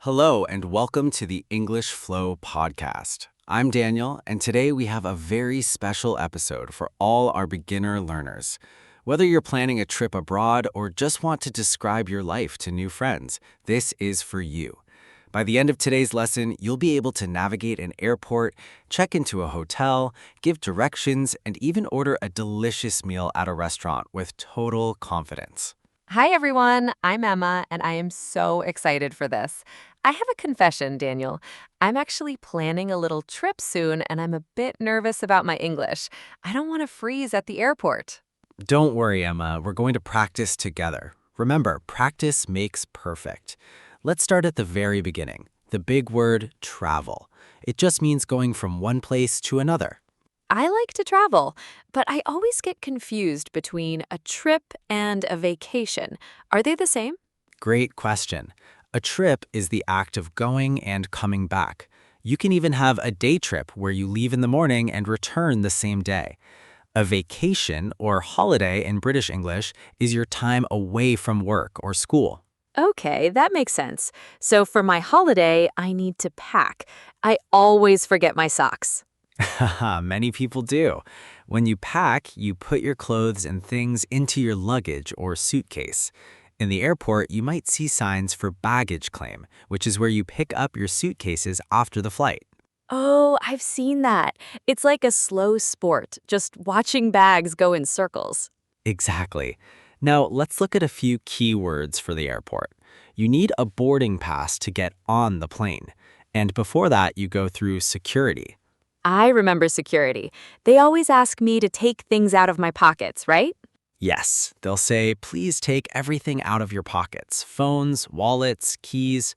Hello, and welcome to the English Flow podcast. I'm Daniel, and today we have a very special episode for all our beginner learners. Whether you're planning a trip abroad or just want to describe your life to new friends, this is for you. By the end of today's lesson, you'll be able to navigate an airport, check into a hotel, give directions, and even order a delicious meal at a restaurant with total confidence. Hi, everyone. I'm Emma, and I am so excited for this. I have a confession, Daniel. I'm actually planning a little trip soon, and I'm a bit nervous about my English. I don't want to freeze at the airport. Don't worry, Emma. We're going to practice together. Remember, practice makes perfect. Let's start at the very beginning. The big word, travel. It just means going from one place to another. I like to travel, but I always get confused between a trip and a vacation. Are they the same? Great question. A trip is the act of going and coming back. You can even have a day trip where you leave in the morning and return the same day. A vacation, or holiday in British English, is your time away from work or school. Okay, that makes sense. So for my holiday, I need to pack. I always forget my socks. Haha, many people do. When you pack, you put your clothes and things into your luggage or suitcase. In the airport, you might see signs for baggage claim, which is where you pick up your suitcases after the flight. Oh, I've seen that. It's like a slow sport, just watching bags go in circles. Exactly. Now, let's look at a few key words for the airport. You need a boarding pass to get on the plane. And before that, you go through security. I remember security. They always ask me to take things out of my pockets, right? Yes, they'll say, please take everything out of your pockets, phones, wallets, keys.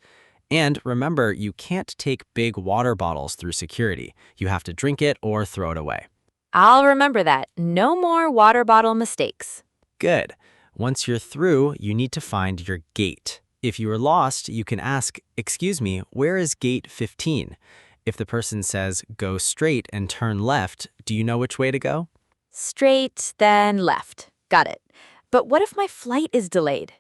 And remember, you can't take big water bottles through security. You have to drink it or throw it away. I'll remember that. No more water bottle mistakes. Good. Once you're through, you need to find your gate. If you are lost, you can ask, excuse me, where is gate 15? If the person says, go straight and turn left, do you know which way to go? Straight, then left. Got it. But what if my flight is delayed?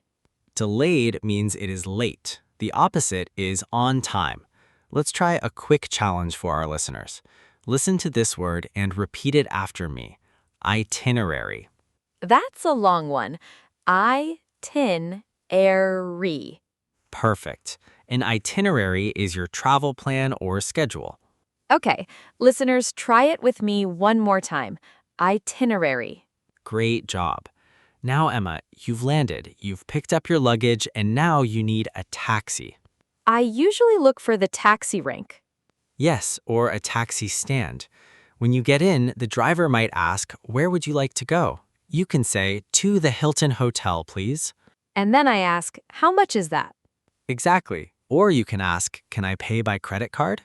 Delayed means it is late. The opposite is on time. Let's try a quick challenge for our listeners. Listen to this word and repeat it after me. Itinerary. That's a long one. I-tin-er-y. Perfect. An itinerary is your travel plan or schedule. Okay, listeners, try it with me one more time. Itinerary. Great job. Now, Emma, you've landed, you've picked up your luggage, and now you need a taxi. I usually look for the taxi rank. Yes, or a taxi stand. When you get in, the driver might ask, where would you like to go? You can say, to the Hilton Hotel, please. And then I ask, how much is that? Exactly. Or you can ask, can I pay by credit card?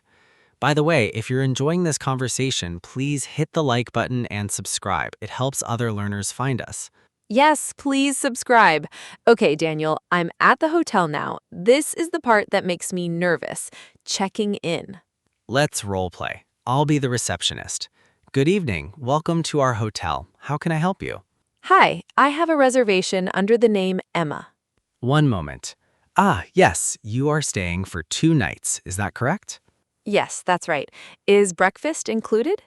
By the way, if you're enjoying this conversation, please hit the like button and subscribe. It helps other learners find us. Yes, please subscribe. Okay, Daniel, I'm at the hotel now. This is the part that makes me nervous, checking in. Let's role play. I'll be the receptionist. Good evening. Welcome to our hotel. How can I help you? Hi, I have a reservation under the name Emma. One moment. Ah, yes, you are staying for 2 nights. Is that correct? Yes, that's right. Is breakfast included?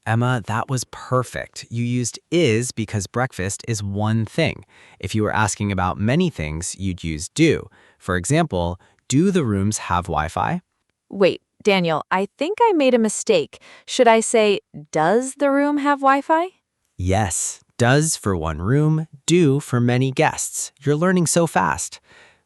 Emma, that was perfect. You used is because breakfast is one thing. If you were asking about many things, you'd use do. For example, do the rooms have Wi-Fi? Wait, Daniel, I think I made a mistake. Should I say, does the room have Wi-Fi? Yes, does for one room, do for many guests. You're learning so fast.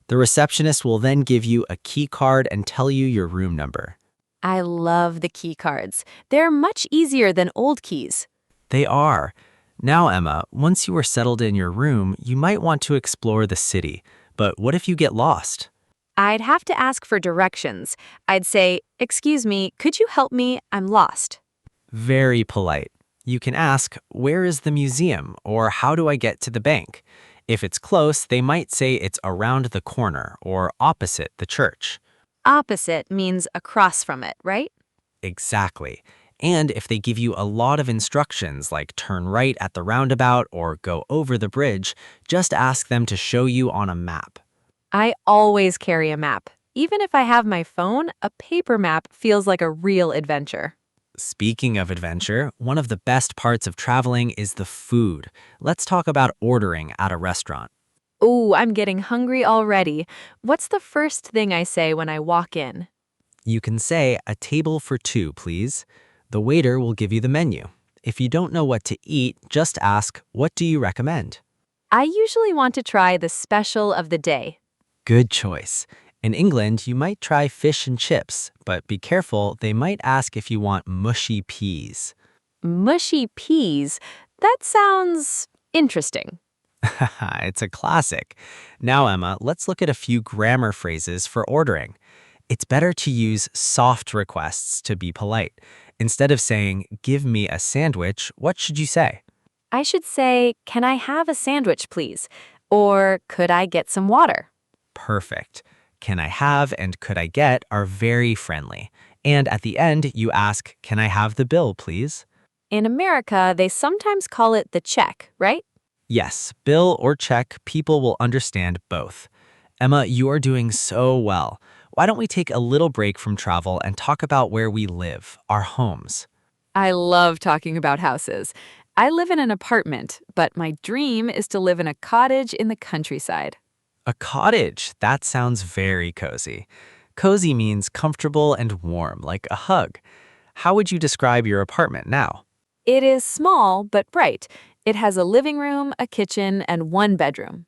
The receptionist will then give you a key card and tell you your room number. I love the key cards. They're much easier than old keys. They are. Now, Emma, once you are settled in your room, you might want to explore the city. But what if you get lost? I'd have to ask for directions. I'd say, excuse me, could you help me? I'm lost. Very polite. You can ask, where is the museum? Or how do I get to the bank? If it's close, they might say it's around the corner or opposite the church. Opposite means across from it, right? Exactly. And if they give you a lot of instructions like turn right at the roundabout or go over the bridge, just ask them to show you on a map. I always carry a map, Even if I have my phone, a paper map feels like a real adventure. Speaking of adventure, one of the best parts of traveling is the food. Let's talk about ordering at a restaurant. Ooh, I'm getting hungry already. What's the first thing I say when I walk in? You can say, "A table for two, please." The waiter will give you the menu. If you don't know what to eat, just ask, "What do you recommend?" I usually want to try the special of the day. Good choice. In England, you might try fish and chips, but be careful, they might ask if you want mushy peas. Mushy peas. That sounds interesting. It's a classic. Now, Emma, let's look at a few grammar phrases for ordering. It's better to use soft requests to be polite. Instead of saying, "Give me a sandwich," what should you say? I should say, can I have a sandwich, please? Or could I get some water? Perfect. "Can I have" and "could I get" are very friendly. And at the end, you ask, "Can I have the bill, please?" In America, they sometimes call it the check, right? Yes, bill or check, people will understand both. Emma, you are doing so well. Why don't we take a little break from travel and talk about where we live, our homes? I love talking about houses. I live in an apartment, but my dream is to live in a cottage in the countryside. A cottage. That sounds very cozy. Cozy means comfortable and warm, like a hug. How would you describe your apartment now? It is small but bright. It has a living room, a kitchen, and one bedroom.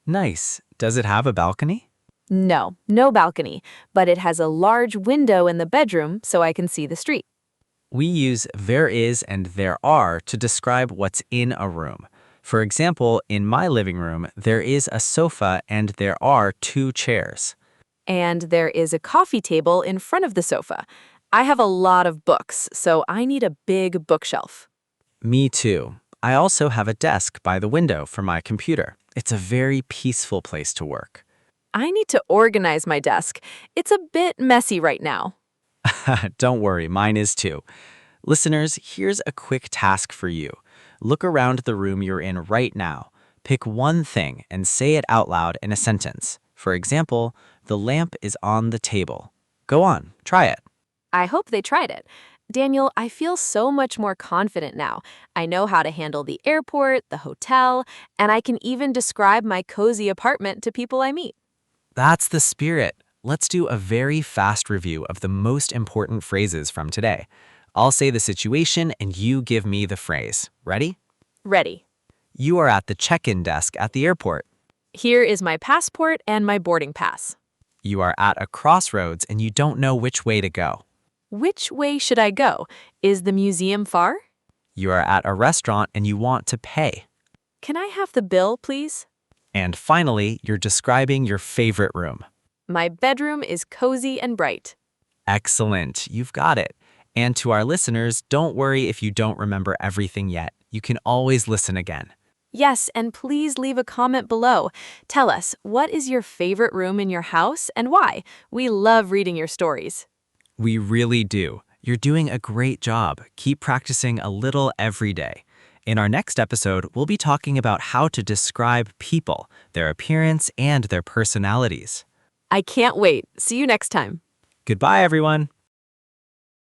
Nice. Does it have a balcony? No, no balcony, but it has a large window in the bedroom so I can see the street. We use "there is" and "there are" to describe what's in a room. For example, in my living room, there is a sofa and there are two chairs. And there is a coffee table in front of the sofa. I have a lot of books, so I need a big bookshelf. Me too. I also have a desk by the window for my computer. It's a very peaceful place to work. I need to organize my desk. It's a bit messy right now. Don't worry, mine is too. Listeners, here's a quick task for you. Look around the room you're in right now. Pick one thing and say it out loud in a sentence. For example, "The lamp is on the table." Go on, try it. I hope they tried it. Daniel, I feel so much more confident now. I know how to handle the airport, the hotel, and I can even describe my cozy apartment to people I meet. That's the spirit. Let's do a very fast review of the most important phrases from today. I'll say the situation and you give me the phrase. Ready? Ready. You are at the check-in desk at the airport. Here is my passport and my boarding pass. You are at a crossroads and you don't know which way to go. Which way should I go? Is the museum far? You are at a restaurant and you want to pay. Can I have the bill, please? And finally, you're describing your favorite room. My bedroom is cozy and bright. Excellent, you've got it. And to our listeners, don't worry if you don't remember everything yet. You can always listen again. Yes, and please leave a comment below. Tell us, what is your favorite room in your house and why? We love reading your stories. We really do. You're doing a great job. Keep practicing a little every day. In our next episode, we'll be talking about how to describe people, their appearance, and their personalities. I can't wait. See you next time. Goodbye, everyone.